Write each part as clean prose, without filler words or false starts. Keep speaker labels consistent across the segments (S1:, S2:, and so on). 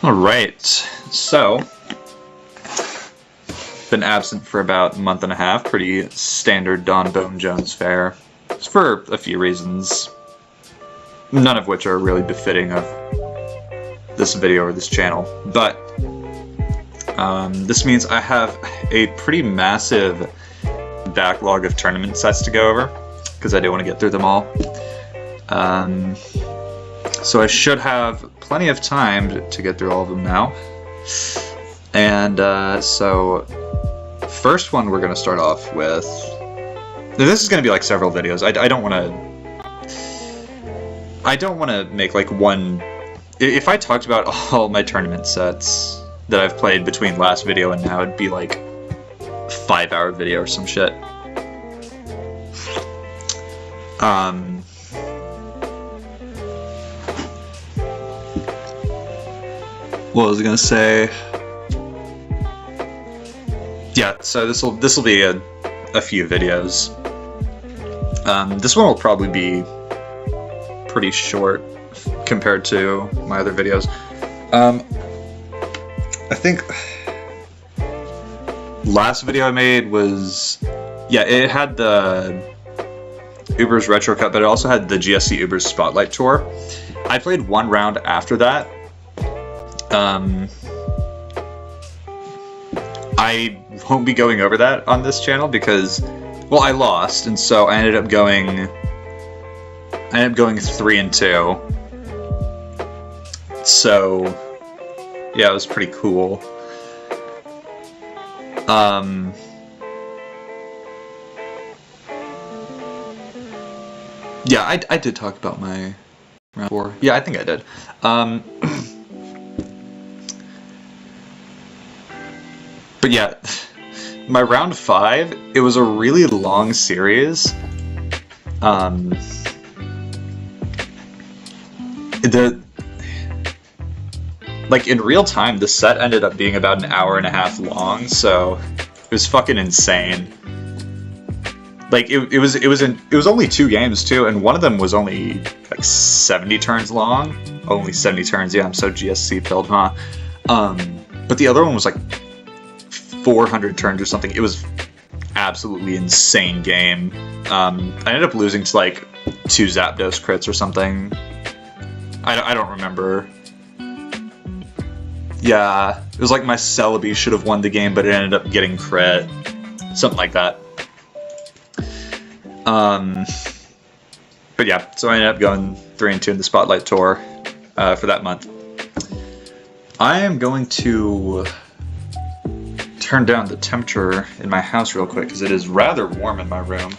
S1: Alright, so, been absent for about a month and a half, pretty standard Don Bone Jones fare. It's for a few reasons, none of which are really befitting of this video or this channel, but this means I have a pretty massive backlog of tournament sets to go over, because I do want to get through them all. So I should have plenty of time to get through all of them now. And so, first one we're going to start off with... This is going to be like several videos. I don't want to make like one... If I talked about all my tournament sets that I've played between last video and now, it'd be like a 5-hour video or some shit. What was I gonna say? Yeah, so this will be a few videos. This one will probably be pretty short compared to my other videos. I think last video I made was, yeah, it had the Ubers Retro Cup, but it also had the GSC Ubers Spotlight Tour. I played one round after that. I won't be going over that on this channel because, well, I lost, and so I ended up going 3-2. So, yeah, it was pretty cool. Yeah, I did talk about my round 4. Yeah, I think I did. But yeah, my round 5, it was a really long series. Like in real time, the set ended up being about an hour and a half long, so it was fucking insane. Like it was only 2 games too, and one of them was only like 70 turns long. Only 70 turns, yeah, I'm so GSC pilled, huh? But the other one was like 400 turns or something. It was absolutely insane game. I ended up losing to like 2 Zapdos crits or something. I don't remember. Yeah, it was like my Celebi should have won the game, but it ended up getting crit. Something like that. But yeah, so I ended up going 3-2 in the Spotlight Tour for that month. I am going to turn down the temperature in my house real quick because it is rather warm in my room.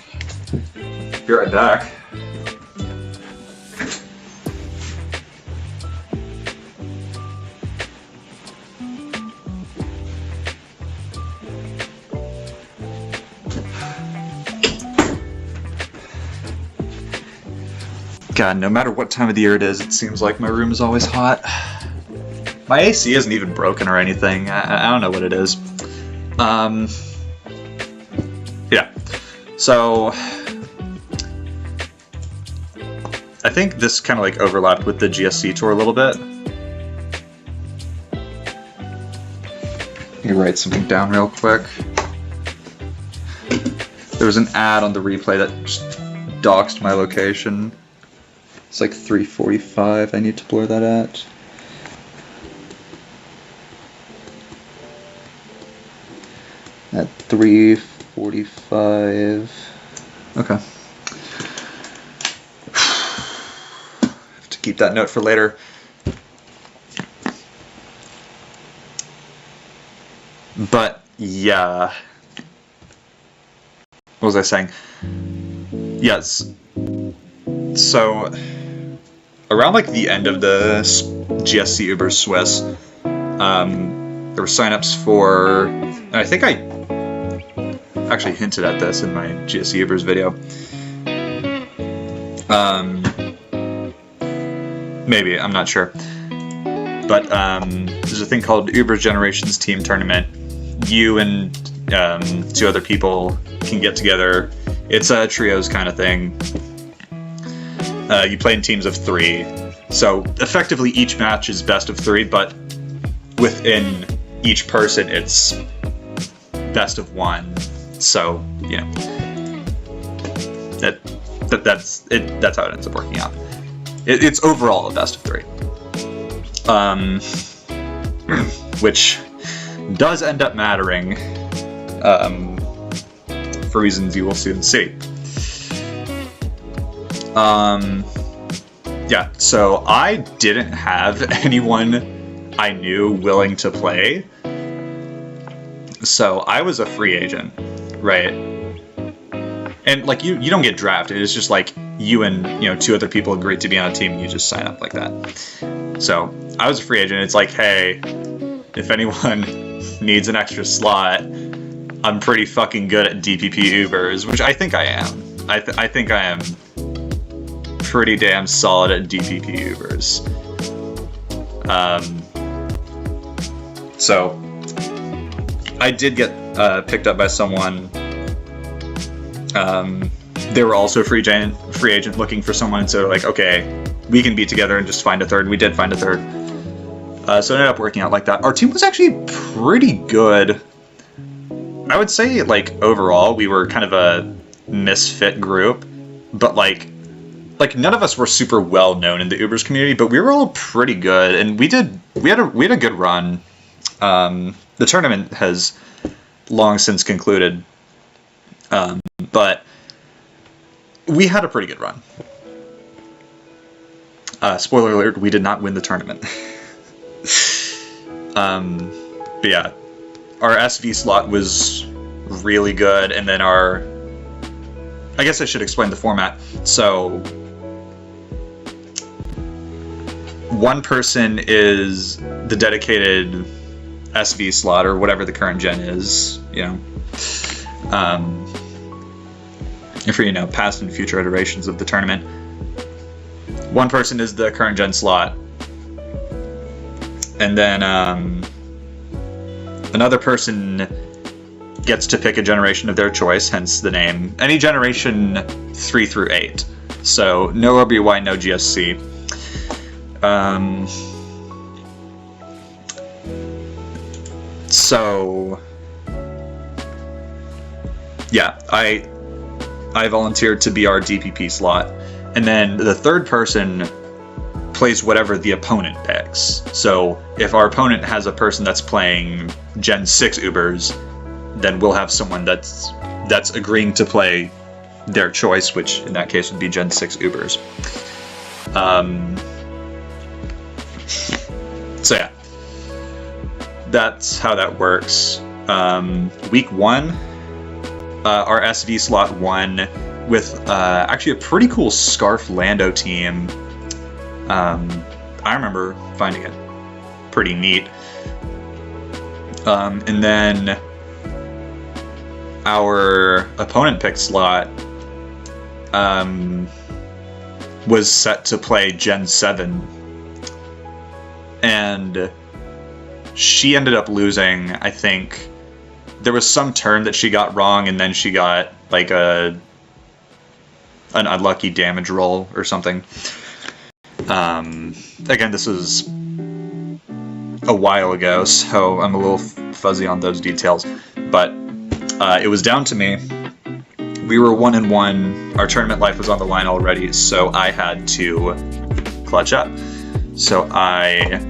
S1: Be right back. God, no matter what time of the year it is, it seems like my room is always hot. My AC isn't even broken or anything. I don't know what it is. Yeah. So, I think this kind of like overlapped with the GSC tour a little bit. Let me write something down real quick. There was an ad on the replay that just doxed my location. It's like 3:45. I need to blur that out. At 3:45. Okay. Have to keep that note for later. But yeah. What was I saying? Yes. So around like the end of the GSC Ubers Swiss, there were signups for, and I think I actually hinted at this in my GSC Ubers video. Maybe, I'm not sure. But there's a thing called Uber Generations Team Tournament. You and 2 other people can get together. It's a trios kind of thing. You play in teams of 3. So effectively each match is best of 3, but within each person, it's best of one. So, you know, that's how it ends up working out. It's overall a best of 3. Which does end up mattering, for reasons you will soon see. Yeah, so I didn't have anyone I knew willing to play, so I was a free agent, right? And like you don't get drafted. It's just like you and 2 other people agreed to be on a team, and you just sign up like that. So I was a free agent. It's like, hey, if anyone needs an extra slot, I'm pretty fucking good at DPP Ubers, which I think I am. I think I am pretty damn solid at DPP Ubers. So I did get picked up by someone. They were also free agent looking for someone, so like, okay, we can be together and just find a third. We did find a third. So it ended up working out like that. Our team was actually pretty good. I would say, like, overall, we were kind of a misfit group, but like none of us were super well known in the Ubers community, but we were all pretty good, and we had a good run. The tournament has long since concluded, but we had a pretty good run. Spoiler alert, we did not win the tournament. But yeah, our SV slot was really good, and then I guess I should explain the format. So one person is the dedicated SV slot, or whatever the current gen is, for, past and future iterations of the tournament. One person is the current gen slot, and then another person gets to pick a generation of their choice, hence the name. Any generation 3 through 8. So no OBY, no GSC. So yeah, I volunteered to be our DPP slot, and then the third person plays whatever the opponent picks. So if our opponent has a person that's playing Gen 6 Ubers, then we'll have someone that's agreeing to play their choice, which in that case would be Gen 6 Ubers. So yeah, that's how that works. Week 1, our SV slot won with actually a pretty cool Scarf Lando team. I remember finding it pretty neat. And then our opponent pick slot was set to play Gen 7. And she ended up losing, I think. There was some turn that she got wrong, and then she got like an unlucky damage roll or something. Again, this was a while ago, so I'm a little fuzzy on those details. But it was down to me. We were 1-1. Our tournament life was on the line already, so I had to clutch up. So I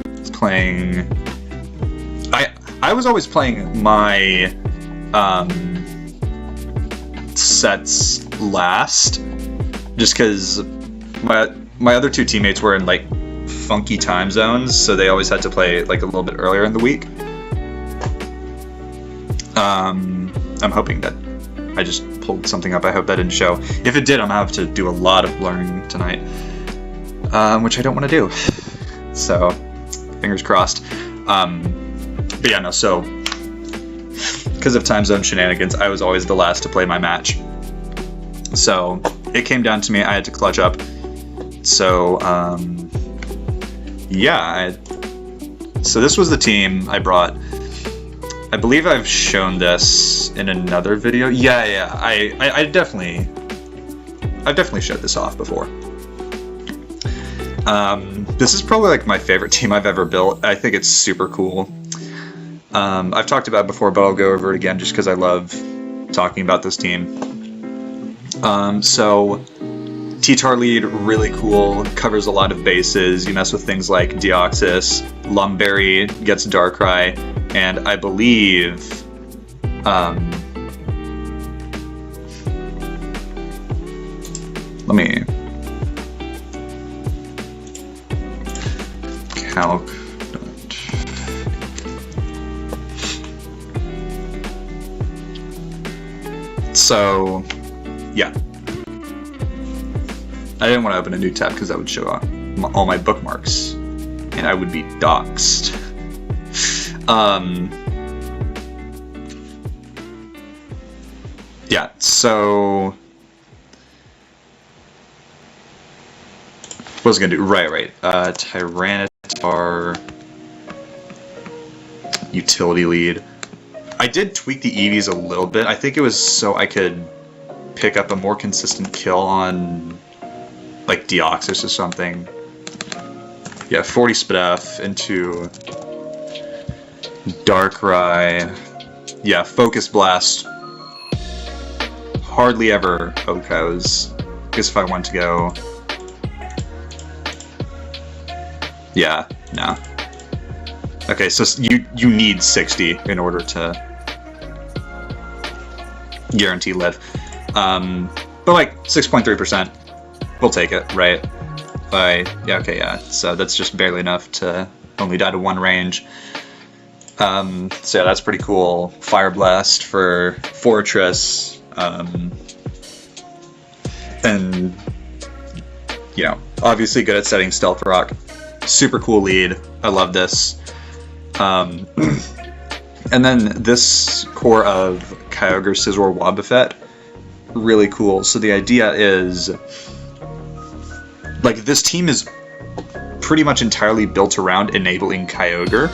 S1: was playing. I was always playing my sets last, just because my other 2 teammates were in like funky time zones, so they always had to play like a little bit earlier in the week. I'm hoping that I just pulled something up. I hope that didn't show. If it did, I'm gonna have to do a lot of blurring tonight, which I don't want to do. So, fingers crossed. But yeah, no, so because of time zone shenanigans, I was always the last to play my match. So it came down to me. I had to clutch up. So yeah, so this was the team I brought. I believe I've shown this in another video. Yeah, I've definitely showed this off before. This is probably like my favorite team I've ever built. I think it's super cool. I've talked about it before, but I'll go over it again just because I love talking about this team. So T-Tar lead, really cool, covers a lot of bases. You mess with things like Deoxys, Lumberry gets Darkrai, and I believe let me calc. So, yeah. I didn't want to open a new tab because that would show all my bookmarks, and I would be doxxed. Yeah, so what was I gonna do? Right. Tyranitar utility lead. I did tweak the EVs a little bit. I think it was so I could pick up a more consistent kill on like Deoxys or something. Yeah, 40 Spadef into Darkrai. Yeah, Focus Blast. Hardly ever Okos. I guess if I want to go... Yeah, no. Okay, so you need 60 in order to guarantee live. But like 6.3%, we'll take it, right? So that's just barely enough to only die to one range. So yeah, that's pretty cool. Fire Blast for Fortress, and you know, obviously good at setting Stealth Rock. Super cool lead. I love this. And then this core of Kyogre, Scizor, Wobbuffet, really cool. So the idea is, like, this team is pretty much entirely built around enabling Kyogre.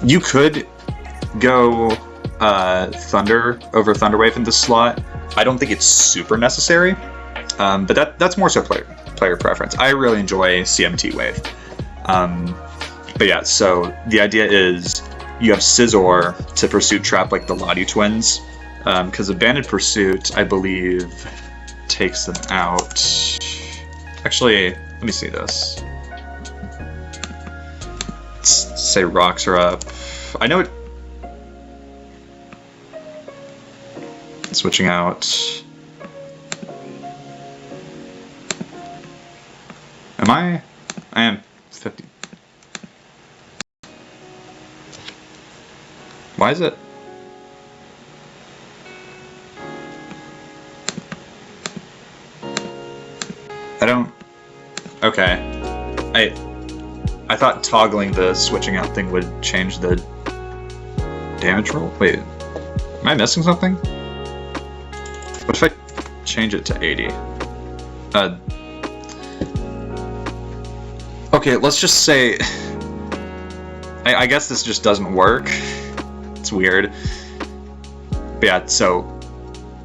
S1: You could go Thunder over Thunder Wave in this slot. I don't think it's super necessary, but that's more so player preference. I really enjoy CMT Wave. But yeah, so the idea is you have Scizor to Pursuit Trap like the Lottie twins, because Abandoned Pursuit, I believe, takes them out. Actually, let me see this. Let's say rocks are up. I know it. Switching out. Am I? I am 50. Why is it? I don't... Okay. I thought toggling the switching out thing would change the damage roll? Wait, am I missing something? What if I change it to 80? Okay, let's just say... I guess this just doesn't work. It's weird. But yeah, so...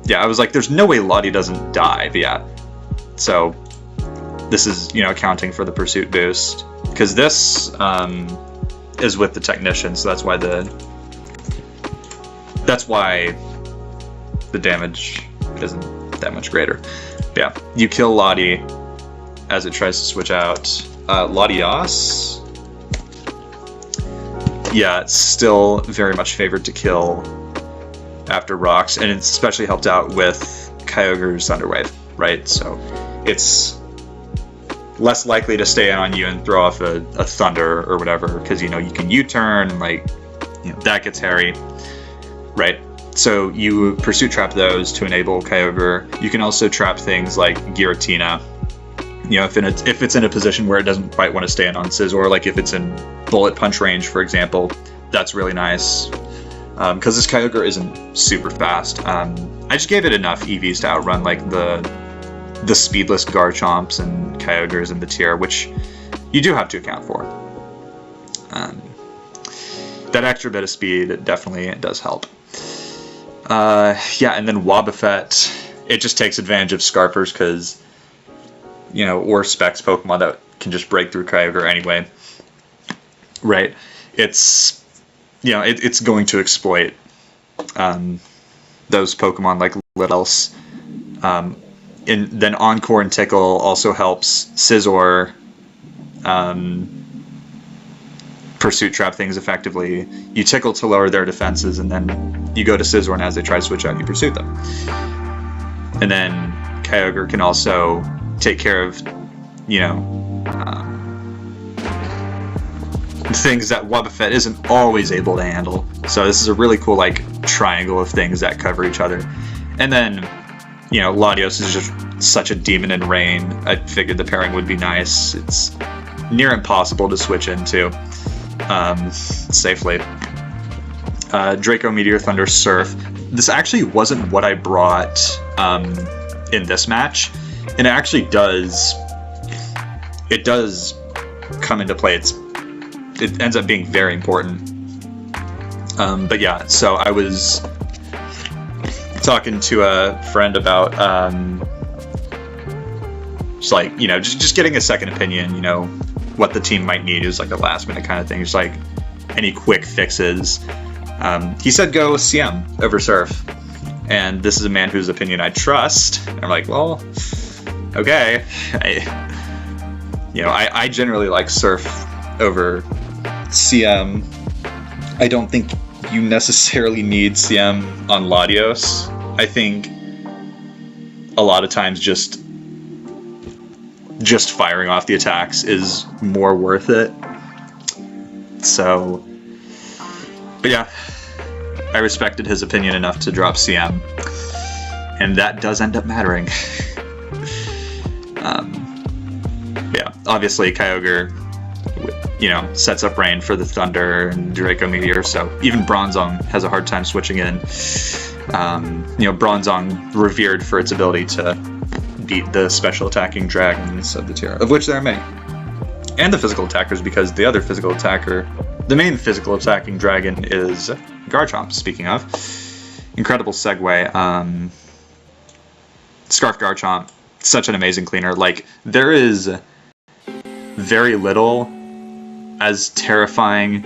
S1: Yeah, I was like, there's no way Lottie doesn't die, but yeah. So, this is, you know, accounting for the Pursuit boost. Because this is with the Technician, so that's why the damage isn't that much greater. But yeah, you kill Lottie as it tries to switch out. Latios, yeah, it's still very much favored to kill after rocks, and it's especially helped out with Kyogre's Thunder Wave, right? So it's less likely to stay on you and throw off a Thunder or whatever, because, you know, you can U-turn, and, like, you know, that gets hairy, right? So you Pursuit Trap those to enable Kyogre. You can also trap things like Giratina. You know, if it's in a position where it doesn't quite want to stay in on Scizor, like if it's in Bullet Punch range, for example, that's really nice. Because this Kyogre isn't super fast. I just gave it enough EVs to outrun like the speedless Garchomps and Kyogres in the tier, which you do have to account for. That extra bit of speed definitely does help. Yeah, and then Wobbuffet it just takes advantage of Scarfers because, or Specs Pokemon that can just break through Kyogre anyway. Right? It's, it's going to exploit those Pokemon like little else. And then Encore and Tickle also helps Scizor Pursuit Trap things effectively. You Tickle to lower their defenses, and then you go to Scizor, and as they try to switch out, you Pursuit them. And then Kyogre can also take care of, things that Wobbuffet isn't always able to handle. So this is a really cool, triangle of things that cover each other. And then, Latios is just such a demon in rain. I figured the pairing would be nice. It's near impossible to switch into safely. Draco, Meteor, Thunder, Surf. This actually wasn't what I brought in this match, and it actually does come into play. It ends up being very important. But yeah, so I was talking to a friend about just getting a second opinion, what the team might need. Is like a last minute kind of thing. Just like any quick fixes. He said go CM over Surf, and this is a man whose opinion I trust. And I'm like, well, okay. I generally like Surf over CM. I don't think you necessarily need CM on Latios. I think a lot of times just firing off the attacks is more worth it. So, but yeah, I respected his opinion enough to drop CM, and that does end up mattering. Yeah, obviously Kyogre, sets up rain for the Thunder and Draco Meteor, so even Bronzong has a hard time switching in. Bronzong revered for its ability to beat the special attacking dragons of the tier, of which there are many. And the physical attackers, because the main physical attacking dragon is Garchomp, speaking of. Incredible segue. Scarf Garchomp, such an amazing cleaner. There is very little as terrifying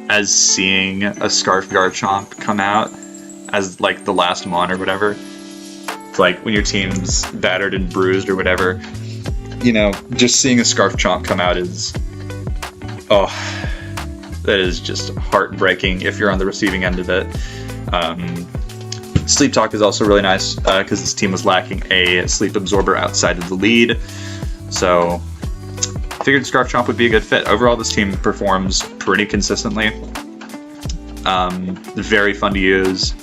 S1: as seeing a Scarf Garchomp come out as the last mon or whatever. It's when your team's battered and bruised or whatever, just seeing a Scarf Chomp come out is, that is just heartbreaking if you're on the receiving end of it. Sleep Talk is also really nice because this team was lacking a Sleep Absorber outside of the lead, so I figured Scarf Chomp would be a good fit. Overall, this team performs pretty consistently. Very fun to use.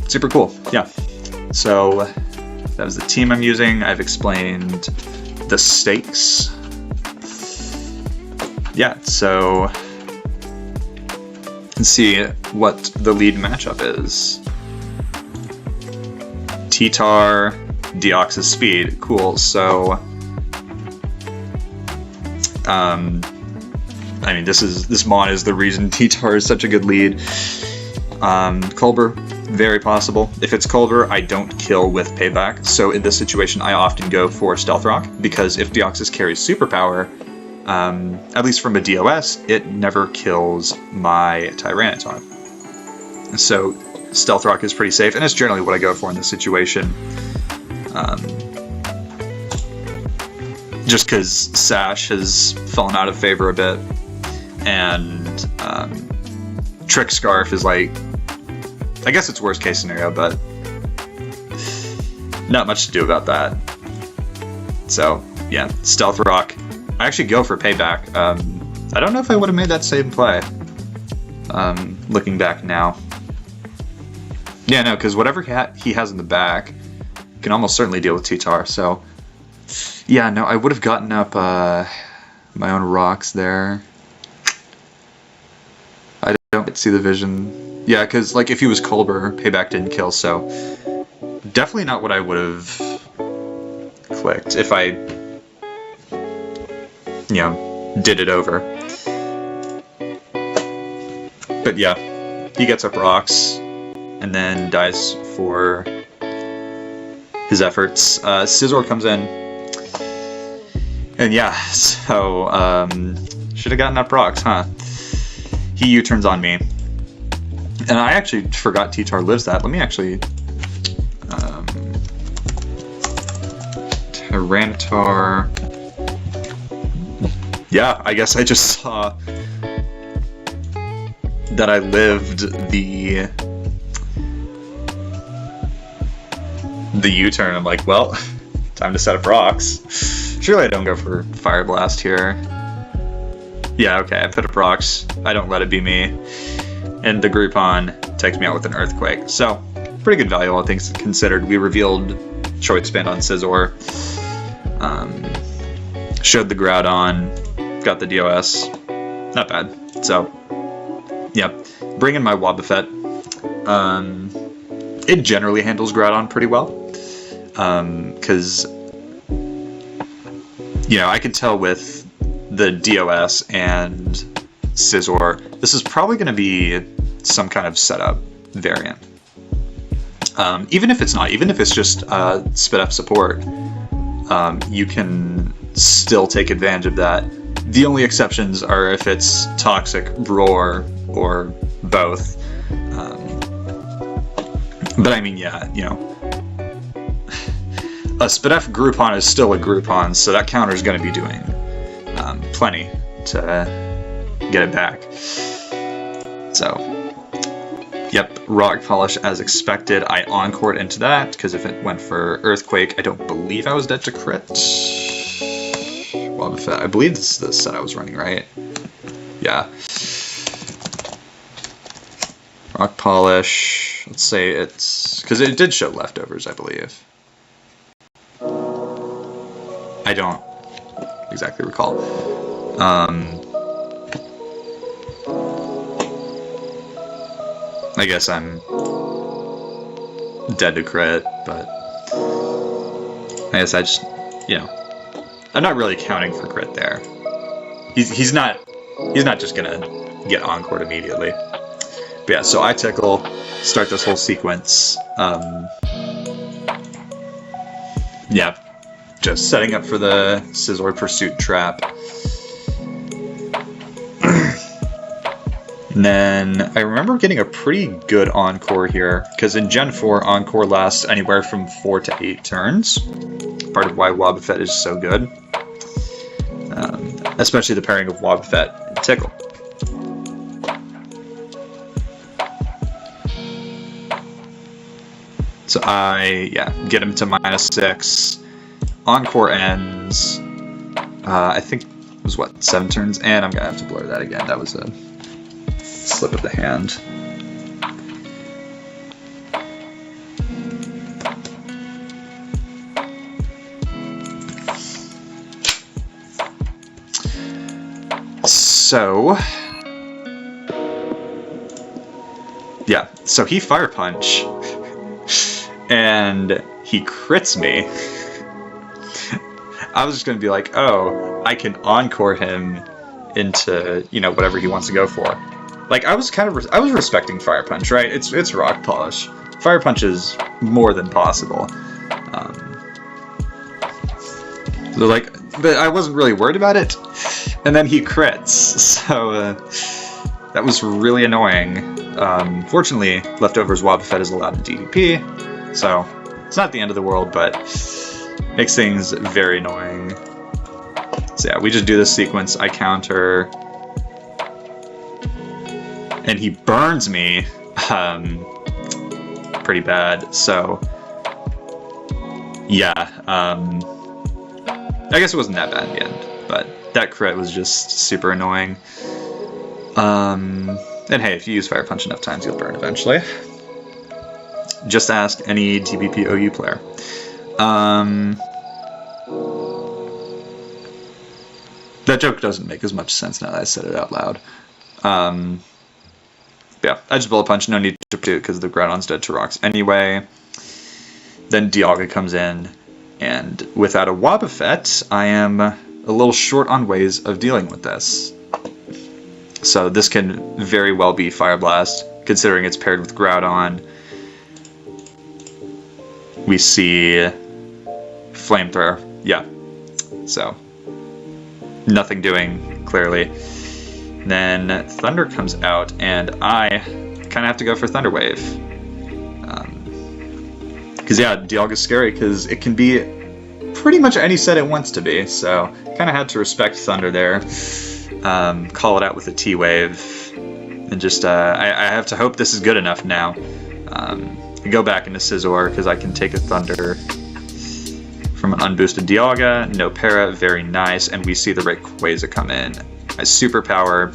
S1: Super cool. Yeah. So that was the team I'm using. I've explained the stakes. Yeah, so let's see what the lead matchup is. T-Tar, Deoxys Speed. Cool. So this mon is the reason T-Tar is such a good lead. Colbur, very possible. If it's Colbur, I don't kill with Payback, so in this situation I often go for Stealth Rock, because if Deoxys carries Superpower, at least from a DOS, it never kills my Tyranitar. So Stealth Rock is pretty safe, and it's generally what I go for in this situation. Just because Sash has fallen out of favor a bit, and Trick Scarf is I guess it's worst case scenario, but not much to do about that. So yeah, Stealth Rock. I actually go for Payback. I don't know if I would have made that same play. Looking back now. Yeah, no, because whatever he has in the back can almost certainly deal with T-Tar, so yeah, no, I would have gotten up my own rocks there. I don't see the vision. Yeah, because if he was Colbur, Payback didn't kill, so definitely not what I would have clicked if I, did it over. But yeah, he gets up rocks and then dies for his efforts. Scizor comes in, and yeah, so should have gotten up rocks, huh? He U-turns on me, and I actually forgot T-Tar lives that. Let me actually Tyranitar. Yeah, I guess I just saw that I lived the U-turn. I'm like, well, time to set up rocks. Surely I don't go for Fire Blast here. Yeah, okay, I put up rocks. I don't let it be me. And the Groupon takes me out with an Earthquake. So, pretty good value, all things considered. We revealed Choice Band on Scizor. Showed the Groudon. Got the DOS. Not bad. So, yeah. Bring in my Wobbuffet. It generally handles Groudon pretty well. Because, you know, I could tell with the DOS and Scizor, this is probably going to be some kind of setup variant. Even if it's not, even if it's just spit up support, you can still take advantage of that. The only exceptions are if it's Toxic, Roar, or both. But I mean, yeah, you know, a Spidef Groupon is still a Groupon, so that counter is going to be doing plenty to get it back. So, yep, Rock Polish as expected. I Encored into that, because if it went for Earthquake, I don't believe I was dead to crit. Wobbuffet, I believe this is the set I was running, right? Yeah. Rock Polish, let's say it's, because it did show leftovers, I believe. I don't exactly recall. I guess I'm dead to crit, but I guess I just, you know, I'm not really counting for crit there. He's not just gonna get Encored immediately. But yeah, so I Tickle, start this whole sequence. Yeah, just setting up for the Scizor Pursuit trap. And then I remember getting a pretty good Encore here, because in Gen 4, Encore lasts anywhere from 4 to 8 turns. Part of why Wobbuffet is so good. Especially the pairing of Wobbuffet and Tickle. So I, yeah, get him to -6. Encore ends, I think it was, what, 7 turns? And I'm going to have to blur that again. That was a slip of the hand. So, yeah, so he Fire Punch, and he crits me. I was just gonna be like, oh, I can Encore him into, you know, whatever he wants to go for. Like, I was respecting Fire Punch, right? It's Rock Polish. Fire Punch is more than possible. So like, but I wasn't really worried about it. And then he crits, so that was really annoying. Fortunately, Leftovers Wobbuffet is allowed to DDP, so it's not the end of the world, but makes things very annoying. So yeah, we just do this sequence. I counter, and he burns me pretty bad. So yeah, I guess it wasn't that bad in the end, but that crit was just super annoying. And hey, if you use Fire Punch enough times, you'll burn eventually. Just ask any TBP OU player. That joke doesn't make as much sense now that I said it out loud. Yeah, I just Bullet Punch, no need to do it because the Groudon's dead to rocks anyway. Then Dialga comes in, and without a Wobbuffet, I am a little short on ways of dealing with this. So this can very well be Fire Blast, considering it's paired with Groudon. we see Flamethrower. Yeah. So, nothing doing, clearly. Then Thunder comes out, and I kind of have to go for Thunder Wave. Because, yeah, Dialga's scary, because it can be pretty much any set it wants to be, so kind of had to respect Thunder there. Call it out with a T-Wave, and just, I have to hope this is good enough now. Go back into Scizor, because I can take a Thunder from an unboosted Dialga, no Para, very nice, and we see the Rayquaza come in. My superpower,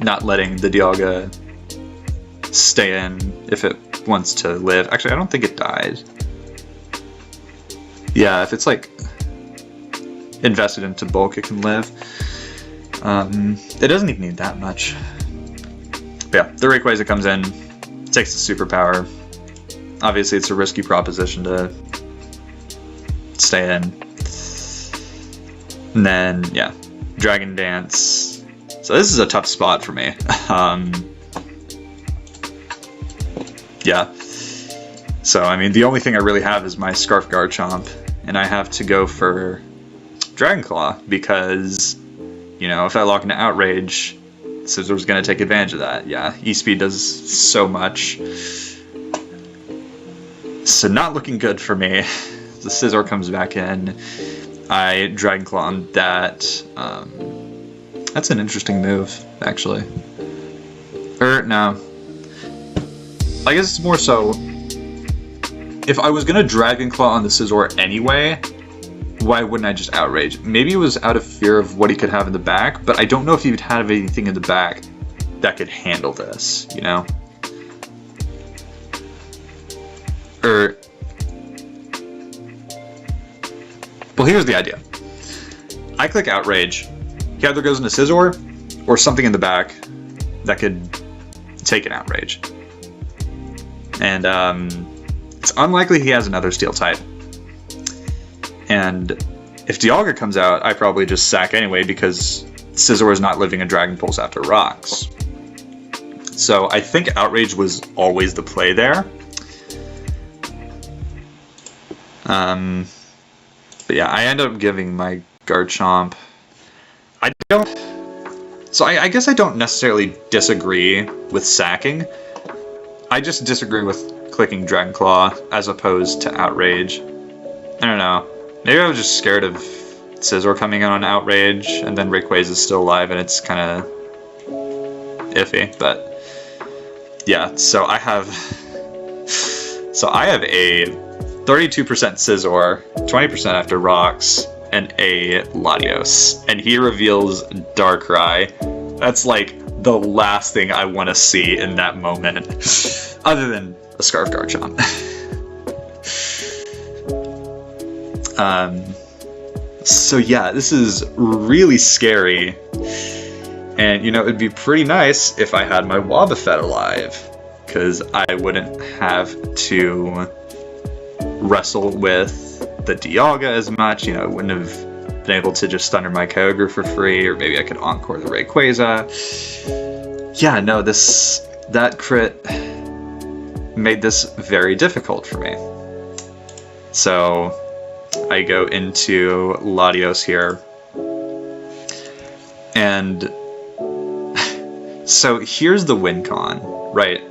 S1: not letting the Dialga stay in if it wants to live. Actually, I don't think it died. Yeah, if it's like invested into bulk, it can live. It doesn't even need that much. But yeah, the Rayquaza comes in, takes the superpower. Obviously, it's a risky proposition to stay in. And then, yeah, Dragon Dance. So this is a tough spot for me. Yeah. So, I mean, the only thing I really have is my Scarf Garchomp, and I have to go for Dragon Claw, because, you know, if I lock into Outrage, Scizor's going to take advantage of that. Yeah, E-Speed does so much. So not looking good for me. The Scizor comes back in. I Dragon Claw on that. That's an interesting move, actually. No. I guess it's more so, if I was gonna Dragon Claw on the Scizor anyway, why wouldn't I just Outrage? Maybe it was out of fear of what he could have in the back, but I don't know if he would have anything in the back that could handle this, you know? Well, here's the idea. I click Outrage, he either goes into Scizor, or something in the back that could take an Outrage. And, it's unlikely he has another Steel type. And if Dialga comes out, I probably just sack anyway, because Scizor is not living a Dragon Pulse after Rocks. So I think Outrage was always the play there. But yeah, I end up giving my Garchomp. I guess I don't necessarily disagree with sacking. I just disagree with clicking Dragon Claw as opposed to Outrage. I don't know. Maybe I was just scared of Scizor coming in on Outrage, and then Rayquaza is still alive, and it's kind of iffy. But yeah, so I have a 32% Scizor, 20% after Rocks, and a Latios, and he reveals Darkrai. That's like the last thing I want to see in that moment, other than a Scarf Garchomp. So yeah, this is really scary, and you know, it'd be pretty nice if I had my Wobbuffet alive, because I wouldn't have to wrestle with the Dialga as much. You know, I wouldn't have been able to just Thunder my Kyogre for free, or maybe I could Encore the Rayquaza. Yeah, no, that crit made this very difficult for me. So I go into Latios here, and so here's the win con, right?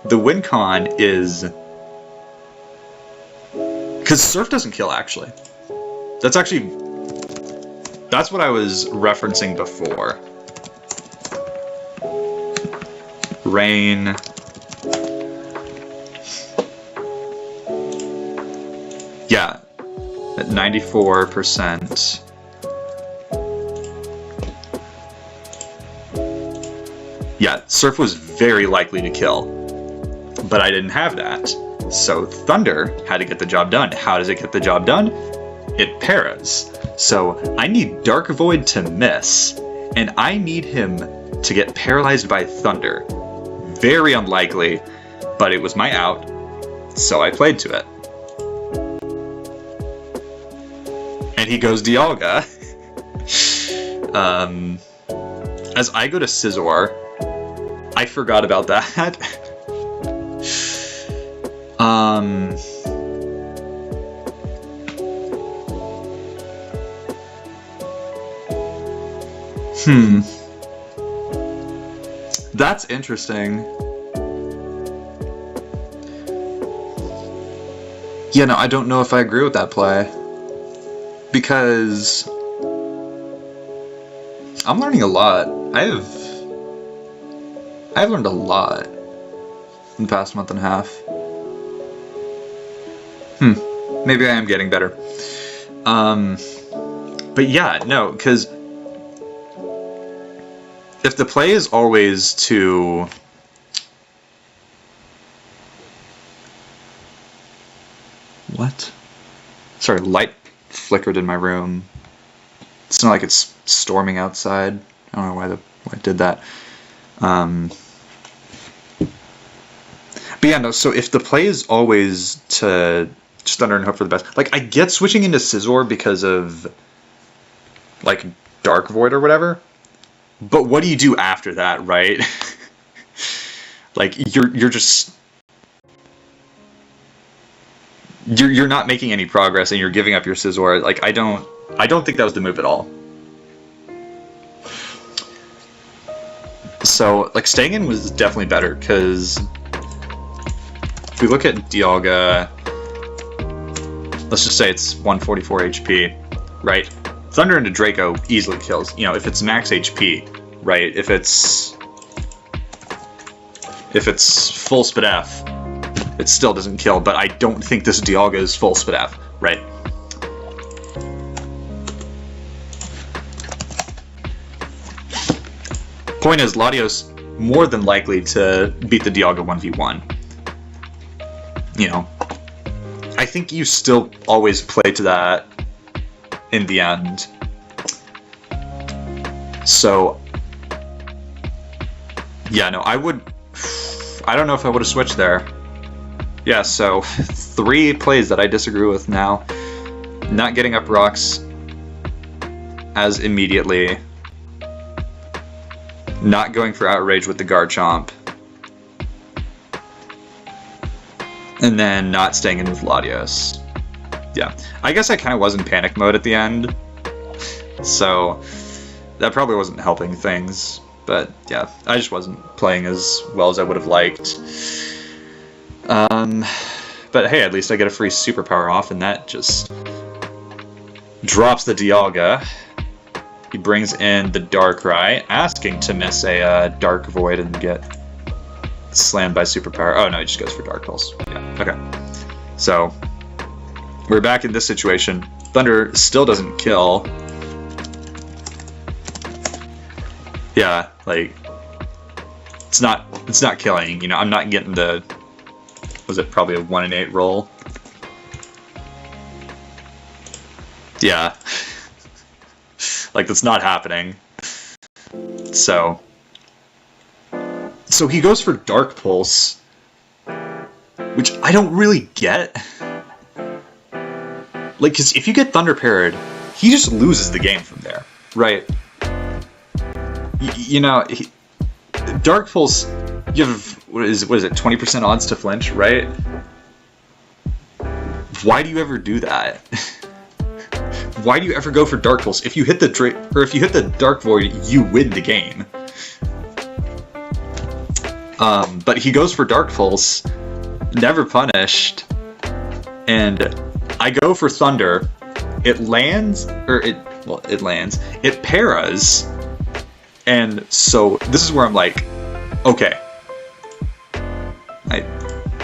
S1: The win con is because Surf doesn't kill, actually. That's what I was referencing before. Rain. Yeah, at 94%. Yeah, Surf was very likely to kill, but I didn't have that. So Thunder had to get the job done. How does it get the job done? It paras. So I need Dark Void to miss, and I need him to get paralyzed by Thunder. Very unlikely, but it was my out, so I played to it. And he goes Dialga. As I go to Scizor, I forgot about that. Um... That's interesting. Yeah, no, I don't know if I agree with that play. Because I'm learning a lot. I've learned a lot in the past month and a half. Maybe I am getting better. But yeah, no, because if the play is always to what? Sorry, light flickered in my room. It's not like it's storming outside. I don't know why I did that. But yeah, no, so if the play is always to just Thunder and hope for the best, like, I get switching into Scizor because of, like, Dark Void or whatever, but what do you do after that, right? Like, you're just... You're not making any progress and you're giving up your Scizor. Like, I don't think that was the move at all. So, like, staying in was definitely better, because if we look at Dialga, let's just say it's 144 HP, right? Thunder into Draco easily kills, you know, if it's max HP, right? If it's full Spadef, it still doesn't kill, but I don't think this Dialga is full Spadef, right? Point is, Latios more than likely to beat the Dialga 1v1. You know, I think you still always play to that in the end. So, yeah, no, I don't know if I would have switched there. Yeah, so 3 plays that I disagree with now. Not getting up rocks as immediately. Not going for Outrage with the Garchomp. And then not staying in with Latios. Yeah, I guess I kind of was in panic mode at the end. So that probably wasn't helping things. But yeah, I just wasn't playing as well as I would have liked. But hey, at least I get a free superpower off, and that just drops the Dialga. He brings in the Darkrai, asking to miss a Dark Void and get slammed by superpower. Oh no, he just goes for Dark Pulse. Yeah, okay. So we're back in this situation. Thunder still doesn't kill. Yeah, like it's not killing. You know, I'm not getting the. Was it probably a 1 in 8 roll? Yeah. Like, that's not happening. So he goes for Dark Pulse, which I don't really get. Like, because if you get Thunder Parried, he just loses the game from there, right? You know, Dark Pulse, you have, what is it, 20% odds to flinch, right? Why do you ever do that? Why do you ever go for Dark Pulse? If you hit the Dark Void, you win the game. But he goes for Dark Pulse, never punished, and I go for Thunder. It lands, it paras, and so this is where I'm like, okay.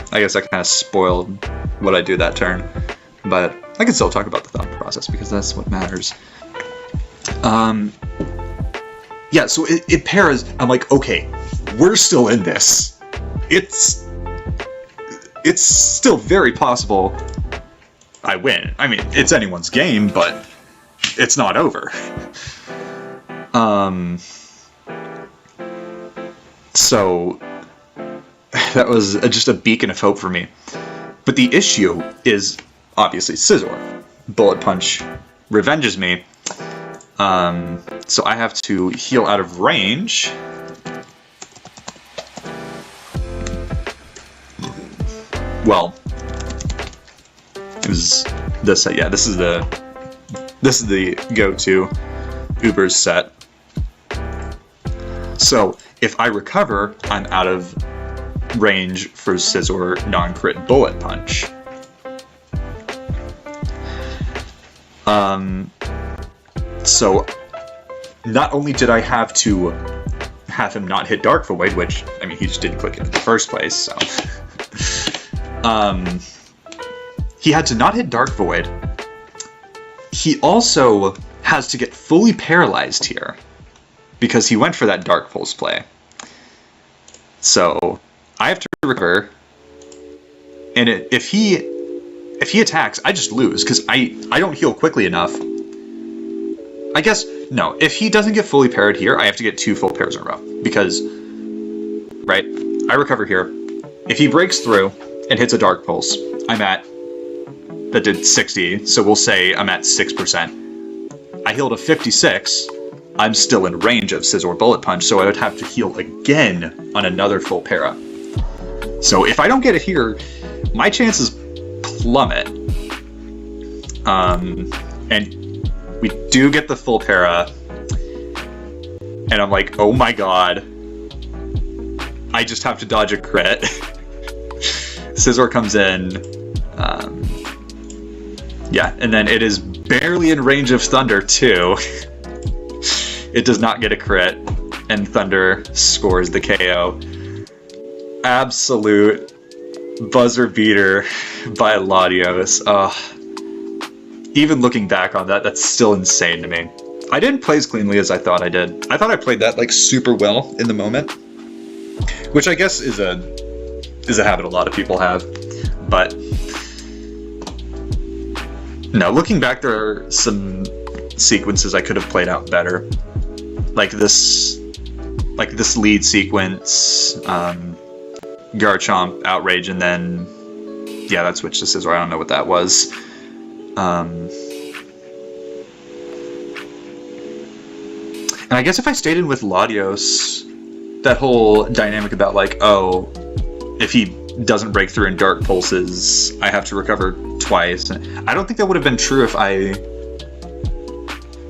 S1: I guess I kind of spoiled what I do that turn, but I can still talk about the thought process because that's what matters. Yeah, so it paras. I'm like, okay, we're still in this. It's still very possible I win. I mean, it's anyone's game, but it's not over. So that was just a beacon of hope for me. But the issue is obviously Scizor. Bullet Punch revenges me. So I have to heal out of range. Well, It was this set. Yeah, this is the go-to Uber's set. So if I recover, I'm out of range for Scizor non-crit Bullet Punch. So not only did I have to have him not hit Dark Void, which, I mean, he just didn't click it in the first place, so... he had to not hit Dark Void. He also has to get fully paralyzed here, because he went for that Dark Pulse play. So, I have to recover, and if he attacks, I just lose, because I don't heal quickly enough. I guess, no, if he doesn't get fully parried here, I have to get 2 full pairs in a row, because, right, I recover here. If he breaks through and hits a Dark Pulse, I'm at, that did 60, so we'll say I'm at 6%. I healed a 56, I'm still in range of Scizor Bullet Punch, so I would have to heal again on another full para. So if I don't get it here, my chances plummet. And we do get the full para, and I'm like, oh my god, I just have to dodge a crit. Scizor comes in, yeah, and then it is barely in range of Thunder too. It does not get a crit, and Thunder scores the KO. Absolute buzzer beater by Latios. Even looking back on that, that's still insane to me. I didn't play as cleanly as I thought I did. I thought I played that like super well in the moment, which I guess is a habit a lot of people have. But no, looking back, there are some sequences I could have played out better, like this lead sequence, Garchomp, Outrage, and then yeah, that switch to Scizor. I don't know what that was. And I guess if I stayed in with Latios, that whole dynamic about like, oh, if he doesn't break through in Dark Pulses, I have to recover twice. I don't think that would have been true if I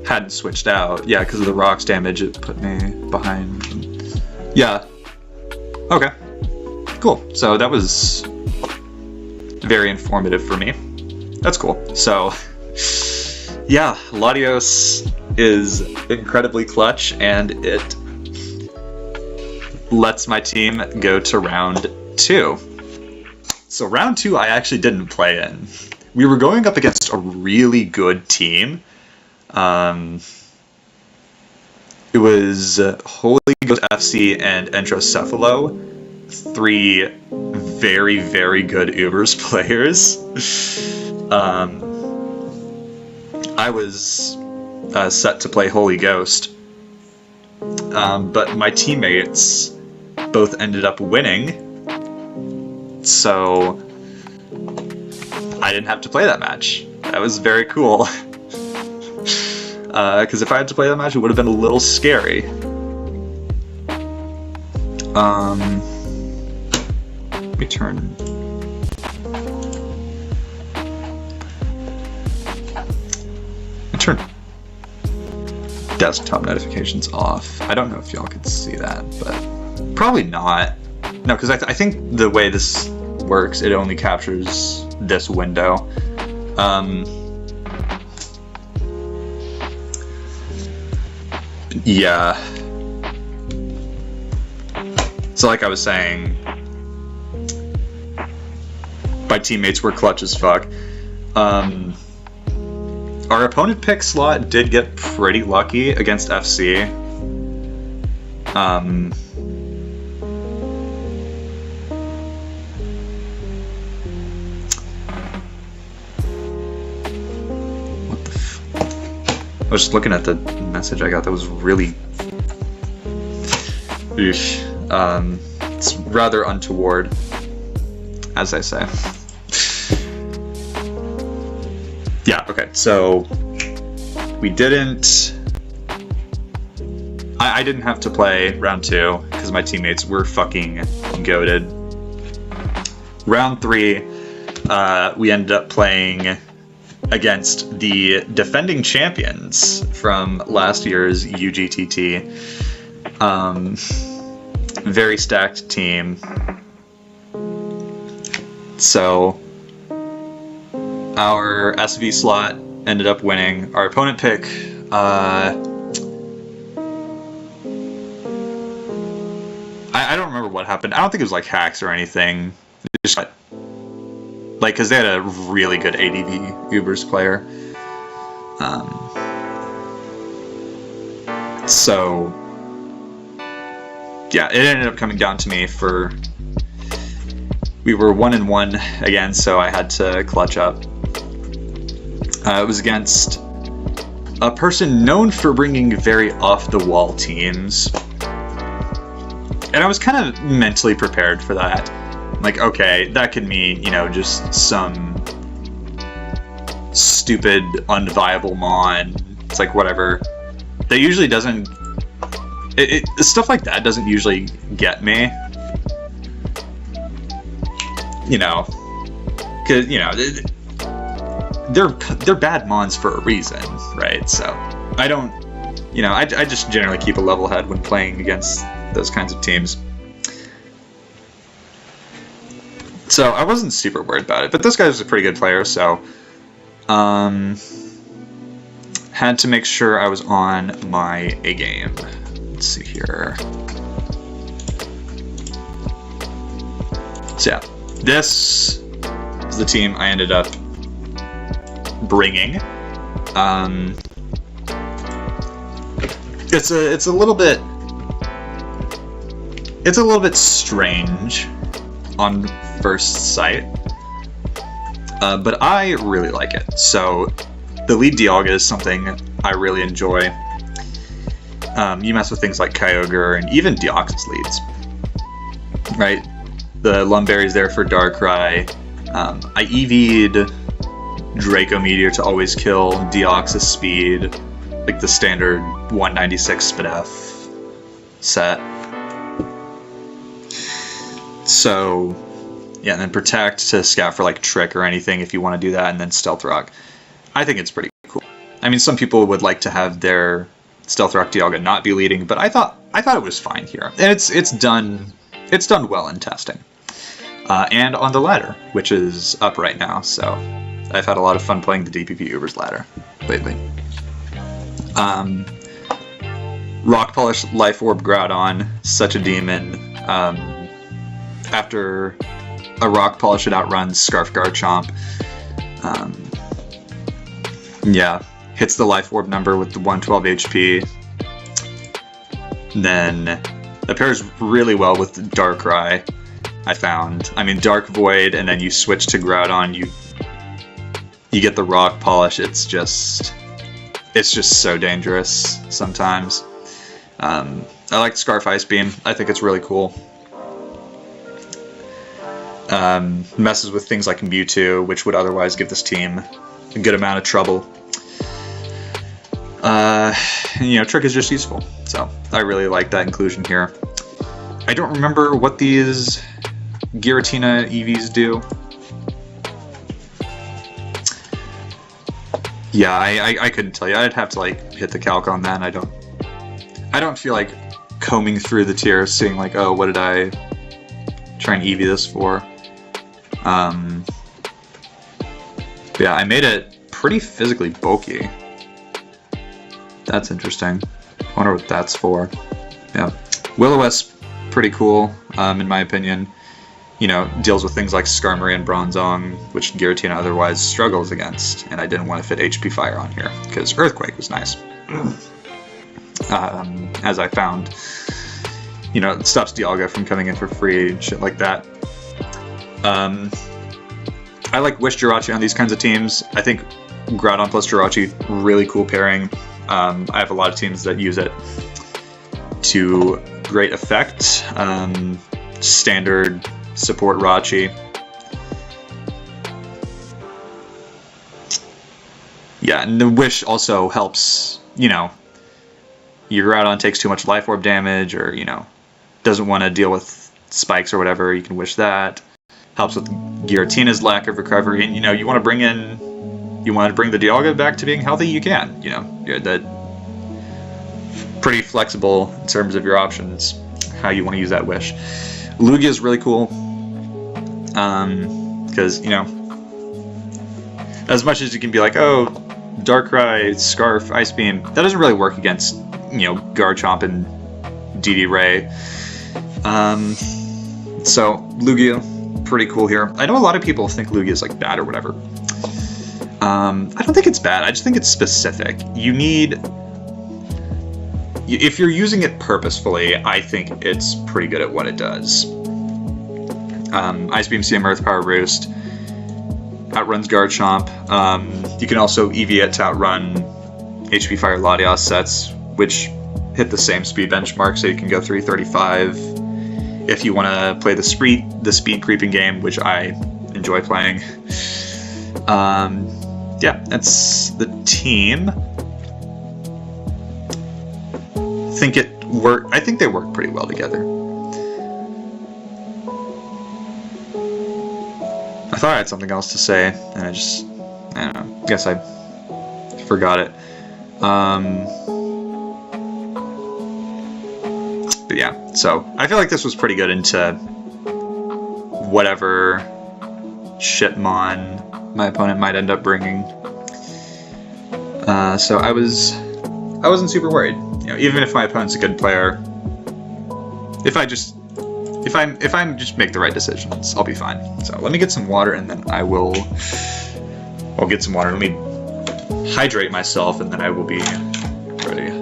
S1: hadn't switched out. Yeah, because of the rocks damage, it put me behind. Yeah. Okay. Cool. So that was very informative for me. That's cool. So, yeah, Latios is incredibly clutch, and it lets my team go to round 2. So round 2 I actually didn't play in. We were going up against a really good team. It was Holy Ghost FC and Entrocephalo, 3 very, very good Ubers players. I was set to play Holy Ghost, but my teammates both ended up winning, so I didn't have to play that match. That was very cool, because if I had to play that match, it would have been a little scary. Let me turn... desktop notifications off. I don't know if y'all could see that, but probably not. No, because I think the way this works, it only captures this window. Yeah. So like I was saying, my teammates were clutch as fuck. Our opponent pick slot did get pretty lucky against FC. What the f... I was just looking at the message I got that was really... Eesh. It's rather untoward, as I say. Yeah, okay, so we didn't... I didn't have to play round 2 because my teammates were fucking goated. Round 3, we ended up playing against the defending champions from last year's UGTT. Very stacked team. So our SV slot ended up winning. Our opponent pick, I don't remember what happened. I don't think it was like hacks or anything. Just like, because they had a really good ADV Ubers player. So yeah, it ended up coming down to me for. We were 1-1 again, so I had to clutch up. It was against a person known for bringing very off-the-wall teams. And I was kind of mentally prepared for that. Like, okay, that could mean, you know, just some stupid, unviable mon. It's like, whatever. That usually doesn't... stuff like that doesn't usually get me. You know. Because, you know... They're bad mons for a reason, right? So I don't, you know, I just generally keep a level head when playing against those kinds of teams. So I wasn't super worried about it, but this guy was a pretty good player, so had to make sure I was on my A game. Let's see here. So yeah, this is the team I ended up bringing. It's a little bit strange on first sight, but I really like it. So the lead Dialga is something I really enjoy. You mess with things like Kyogre and even Deoxys leads, right? The Lumberry's there for Darkrai. I EV'd Draco Meteor to always kill Deoxys speed, like the standard 196 SPDF set. So, yeah, and then Protect to scout for like Trick or anything if you want to do that, and then Stealth Rock. I think it's pretty cool. I mean, some people would like to have their Stealth Rock Dialga not be leading, but I thought it was fine here, and it's done well in testing, and on the ladder, which is up right now. So I've had a lot of fun playing the DPP Ubers ladder lately. Rock Polish Life Orb Groudon, such a demon. After a Rock Polish, it outruns Scarf Garchomp. Yeah, hits the Life Orb number with the 112 HP. Then it pairs really well with Darkrai, I found. I mean, Dark Void, and then you switch to Groudon, you get the Rock Polish. It's just so dangerous sometimes. I like Scarf Ice Beam. I think it's really cool. Messes with things like Mewtwo, which would otherwise give this team a good amount of trouble. You know, Trick is just useful. So I really like that inclusion here. I don't remember what these Giratina EVs do. Yeah, I couldn't tell you. I'd have to like hit the calc on that. And I don't feel like combing through the tiers, seeing like, oh, what did I try and EV this for? Yeah, I made it pretty physically bulky. That's interesting. I wonder what that's for. Yeah, Will-O-Wisp, pretty cool, in my opinion. You know, deals with things like Skarmory and Bronzong, which Giratina otherwise struggles against, and I didn't want to fit HP Fire on here, because Earthquake was nice. As I found, you know, it stops Dialga from coming in for free and shit like that. I like Wish Jirachi on these kinds of teams. I think Groudon plus Jirachi, really cool pairing. I have a lot of teams that use it to great effect. Standard support Rachi. Yeah, and the Wish also helps, you know, your Groudon takes too much Life Orb damage, or, you know, doesn't want to deal with spikes or whatever, you can Wish that. Helps with Giratina's lack of recovery, and you want to bring the Dialga back to being healthy, you can. You're that pretty flexible in terms of your options, how you want to use that wish. Lugia is really cool, because as much as you can be like, oh, Darkrai, Scarf, Ice Beam, that doesn't really work against Garchomp and DD Ray. So Lugia, pretty cool here. I know a lot of people think Lugia is like bad or whatever. I don't think it's bad. I just think it's specific. If you're using it purposefully, I think it's pretty good at what it does. Ice Beam, CM Earth Power Roost outruns Garchomp. You can also EV it to outrun HP Fire Latios sets, which hit the same speed benchmark, so you can go 335 if you want to play the speed creeping game, which I enjoy playing. Yeah, that's the team. I think they work pretty well together. I thought I had something else to say, and I don't know, guess I forgot it. But yeah, so I feel like this was pretty good into whatever shitmon my opponent might end up bringing. So I wasn't super worried. Even if my opponent's a good player, if I just make the right decisions, I'll be fine. So let me get some water, and then I'll get some water. Let me hydrate myself, and then I will be ready.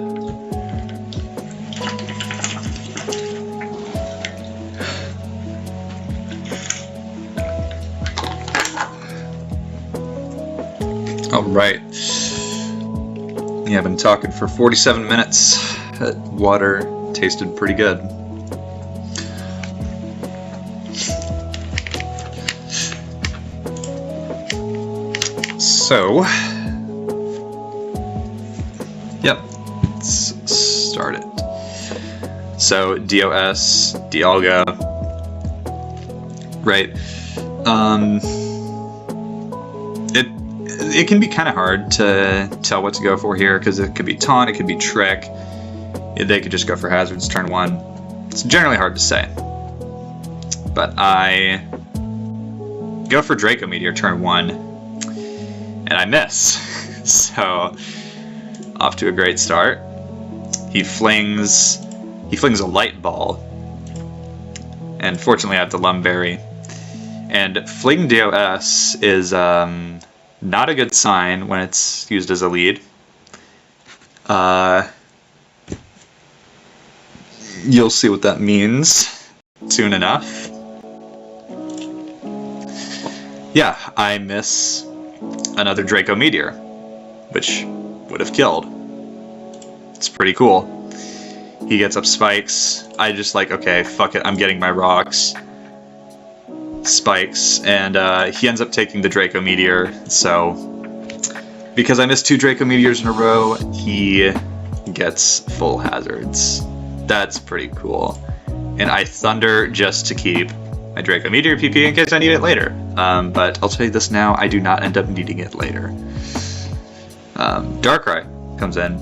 S1: All right. Yeah, I've been talking for 47 minutes. That water tasted pretty good. So, yep, let's start it. So, DOS, Dialga, right? It can be kind of hard to tell what to go for here, because it could be Taunt, it could be Trick. They could just go for Hazards turn 1. It's generally hard to say. But I go for Draco Meteor turn 1, and I miss. So, off to a great start. He flings a Light Ball. And fortunately I have the Lumberry. And Fling DOS is not a good sign when it's used as a lead. You'll see what that means soon enough. Yeah, I miss another Draco Meteor, which would have killed. It's pretty cool. He gets up spikes. I just like, okay, fuck it, I'm getting my rocks. Spikes, and he ends up taking the Draco Meteor, so because I missed 2 Draco Meteors in a row, he gets full hazards. That's pretty cool. And I Thunder just to keep my Draco Meteor PP in case I need it later. But I'll tell you this now, I do not end up needing it later. Darkrai comes in.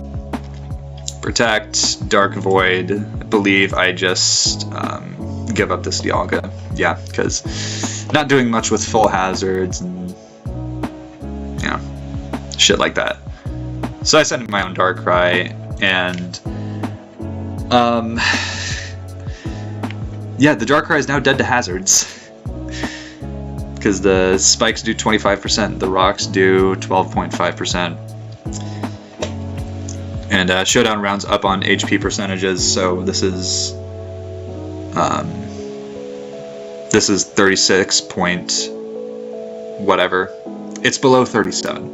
S1: Protect, Dark Void. I believe I just give up this Dialga. Yeah, because not doing much with full hazards and shit like that. So I sent in my own Darkrai, and yeah, the Darkrai is now dead to hazards. Because the spikes do 25%, the rocks do 12.5%. And Showdown rounds up on HP percentages, so this is 36 point whatever. It's below 37.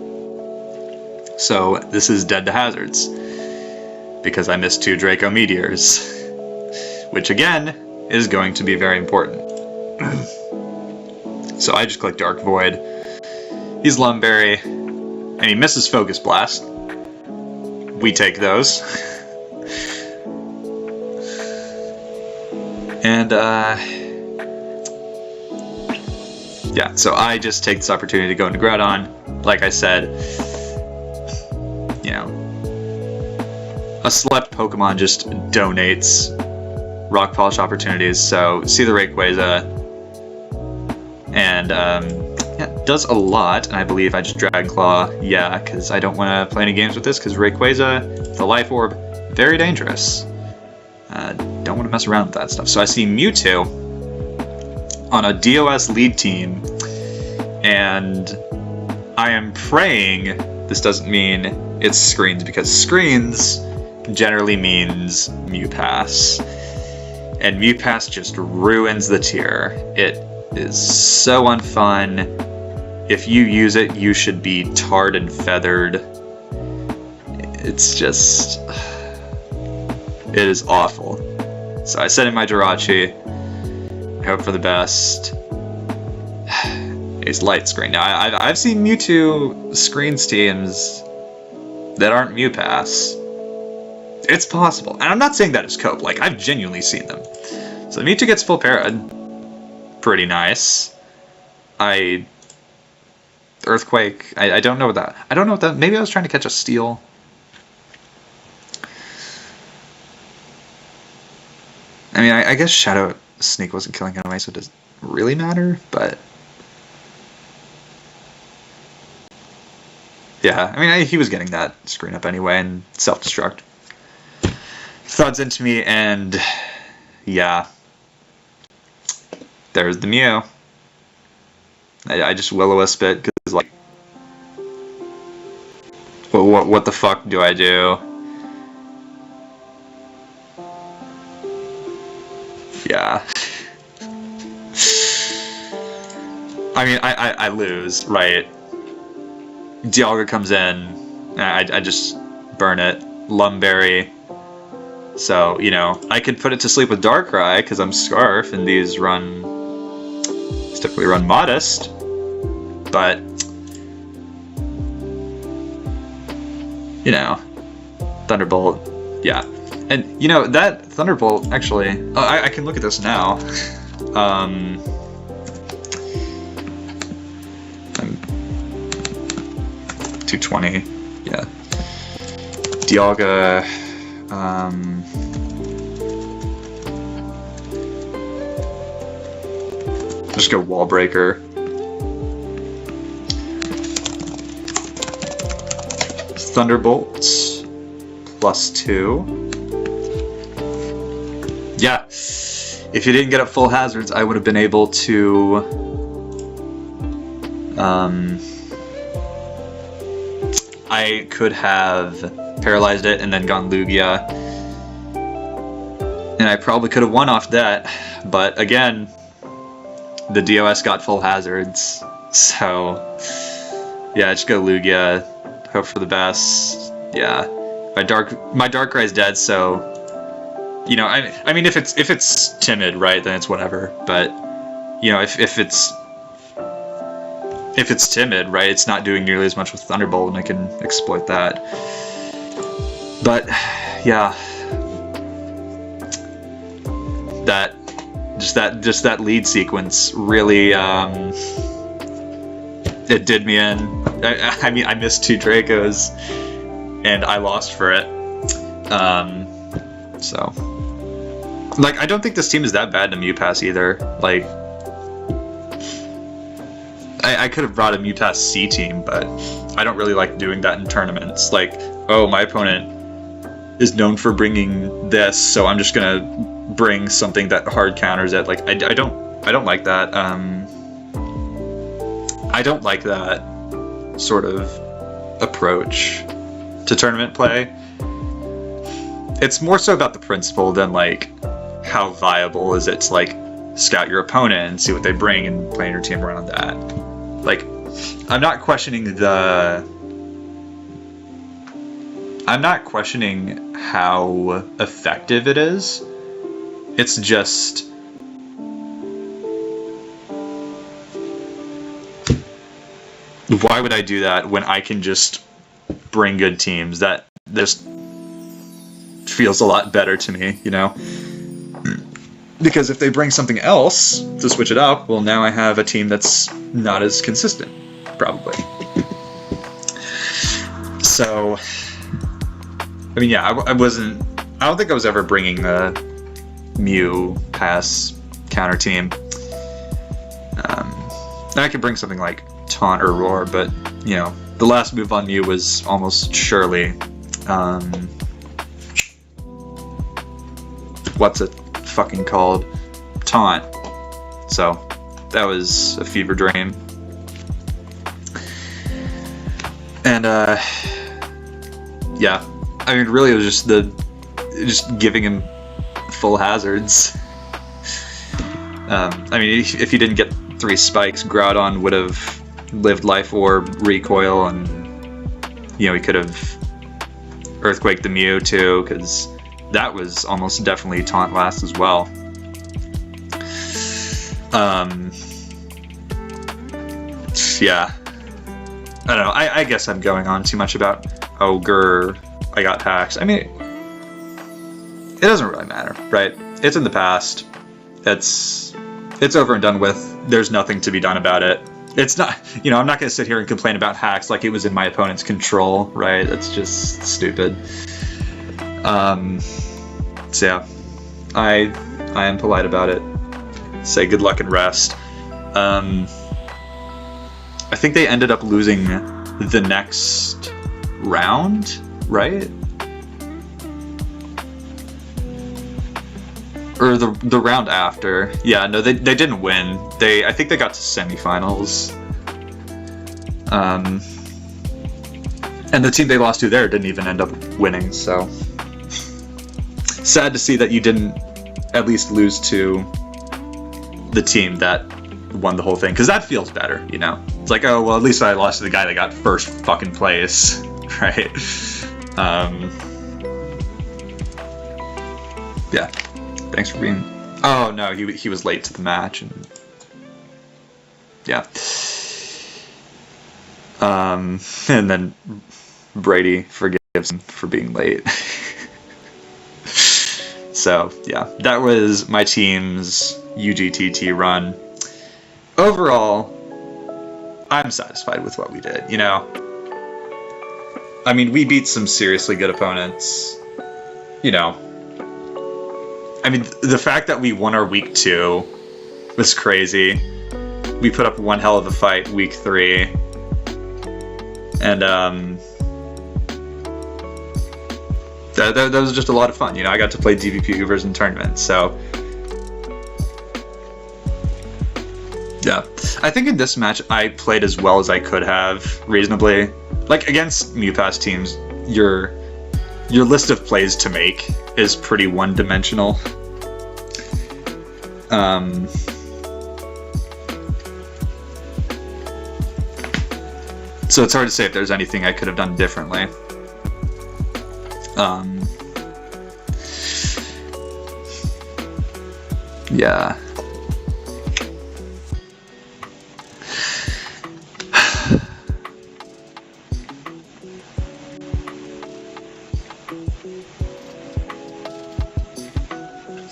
S1: So this is dead to hazards. Because I missed 2 Draco Meteors. Which again, is going to be very important. So I just click Dark Void. He's Lumberry. And he misses Focus Blast. We take those. yeah, so I just take this opportunity to go into Groudon. Like I said, you know, a select Pokemon just donates Rock Polish opportunities. So see the Rayquaza, and yeah, does a lot. And I believe I just Dragon Claw, yeah, because I don't want to play any games with this, because Rayquaza, the Life Orb, very dangerous. Don't want to mess around with that stuff. So I see Mewtwo on a DOS lead team, and I am praying this doesn't mean it's Screens, because Screens generally means Mewpass, and Mewpass just ruins the tier. It is so unfun. If you use it, you should be tarred and feathered. It's just... it is awful. So I sent in my Jirachi. I hope for the best. It's light screen. Now, I've seen Mewtwo Screens teams that aren't Mewpass. It's possible. And I'm not saying that as cope. Like, I've genuinely seen them. So Mewtwo gets full para. Pretty nice. Earthquake. I don't know what that... I don't know what that... Maybe I was trying to catch a Steel. I mean, I guess Shadow Sneak wasn't killing anyway, so it doesn't really matter, but... yeah, I mean, he was getting that screen up anyway, and self-destruct. Thuds into me, and... yeah. There's the Mew. I just Will-O-Wisp it, because, like... what the fuck do I do? Yeah. I mean, I lose, right? Dialga comes in, I just burn it. Lumberry. So, you know, I could put it to sleep with Darkrai, because I'm Scarf, and these typically run Modest. But, you know, Thunderbolt, yeah. And, you know, that Thunderbolt, actually... I can look at this now. I'm 220, yeah. Dialga... just go Wall Breaker. Thunderbolts. +2. Yeah, if you didn't get up full hazards, I would have been able to I could have paralyzed it and then gone Lugia, and I probably could have won off that, but again, the DOS got full hazards, so yeah, just go Lugia, hope for the best. Yeah, my Darkrai's dead, so you know, I mean, if it's timid, right, then it's whatever. But you know, if it's timid, right, it's not doing nearly as much with Thunderbolt, and I can exploit that. But yeah, just that lead sequence really it did me in. I mean, I missed 2 Dracos, and I lost for it. So, like, I don't think this team is that bad in a Mewpass either. Like, I could have brought a Mewpass C team, but I don't really like doing that in tournaments. Like, oh, my opponent is known for bringing this, so I'm just gonna bring something that hard counters it. Like, I don't like that. I don't like that sort of approach to tournament play. It's more so about the principle than, like, how viable is it to, like, scout your opponent and see what they bring and plan your team around that. Like, I'm not questioning how effective it is. It's just... why would I do that when I can just bring good teams? That just feels a lot better to me, you know? Because if they bring something else to switch it up, well, now I have a team that's not as consistent, probably. So, I mean, yeah, I don't think I was ever bringing the Mew pass counter team. And I could bring something like Taunt or Roar, but, you know, the last move on Mew was almost surely, what's it fucking called? Taunt. So, that was a fever dream. And, yeah. I mean, really, it was just giving him full hazards. I mean, if you didn't get 3 spikes, Groudon would have lived Life Orb, Recoil, and, you know, he could have Earthquaked the Mew too, because that was almost definitely Taunt last as well. Yeah. I don't know, I guess I'm going on too much about, oh, grr, I got hacks. I mean, it doesn't really matter, right? It's in the past. It's over and done with. There's nothing to be done about it. It's not, you know, I'm not going to sit here and complain about hacks like it was in my opponent's control, right? That's just stupid. So yeah, I am polite about it. Say good luck and rest. I think they ended up losing the next round, right? Or the round after. Yeah, no, they didn't win. I think they got to semifinals. And the team they lost to there didn't even end up winning, so sad to see that you didn't at least lose to the team that won the whole thing, because that feels better, you know? It's like, oh, well, at least I lost to the guy that got first fucking place, right? Yeah. Thanks for being... Oh, no, he was late to the match, and... Yeah. And then Brady forgives him for being late. So, yeah, that was my team's UGTT run. Overall, I'm satisfied with what we did, you know? I mean, we beat some seriously good opponents, you know. I mean, the fact that we won our week 2 was crazy. We put up one hell of a fight week 3. And, that was just a lot of fun, you know? I got to play DVP Ubers in tournaments, so... Yeah. I think in this match, I played as well as I could have, reasonably. Like, against MewPass teams, your list of plays to make is pretty one-dimensional. So it's hard to say if there's anything I could have done differently. Yeah.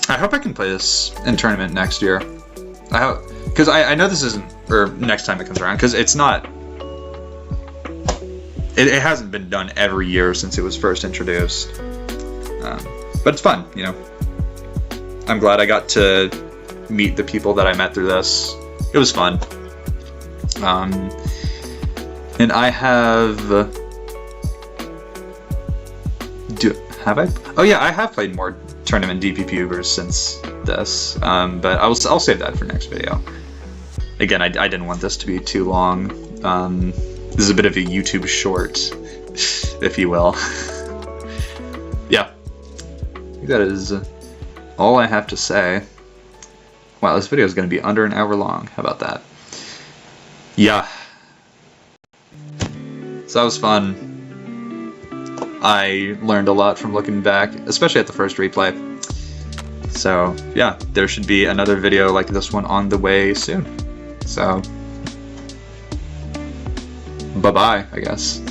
S1: I hope I can play this in tournament next year. I hope, because I know this isn't, or next time it comes around, because it's not. It hasn't been done every year since it was first introduced. But it's fun, you know. I'm glad I got to meet the people that I met through this. It was fun. And I have... Have I? Oh yeah, I have played more tournament DPP Ubers since this. But I'll save that for next video. Again, I didn't want this to be too long. This is a bit of a YouTube short, if you will. Yeah. I think that is all I have to say. Wow, this video is going to be under an hour long. How about that? Yeah. So that was fun. I learned a lot from looking back, especially at the first replay. So, yeah, there should be another video like this one on the way soon. So... bye-bye, I guess.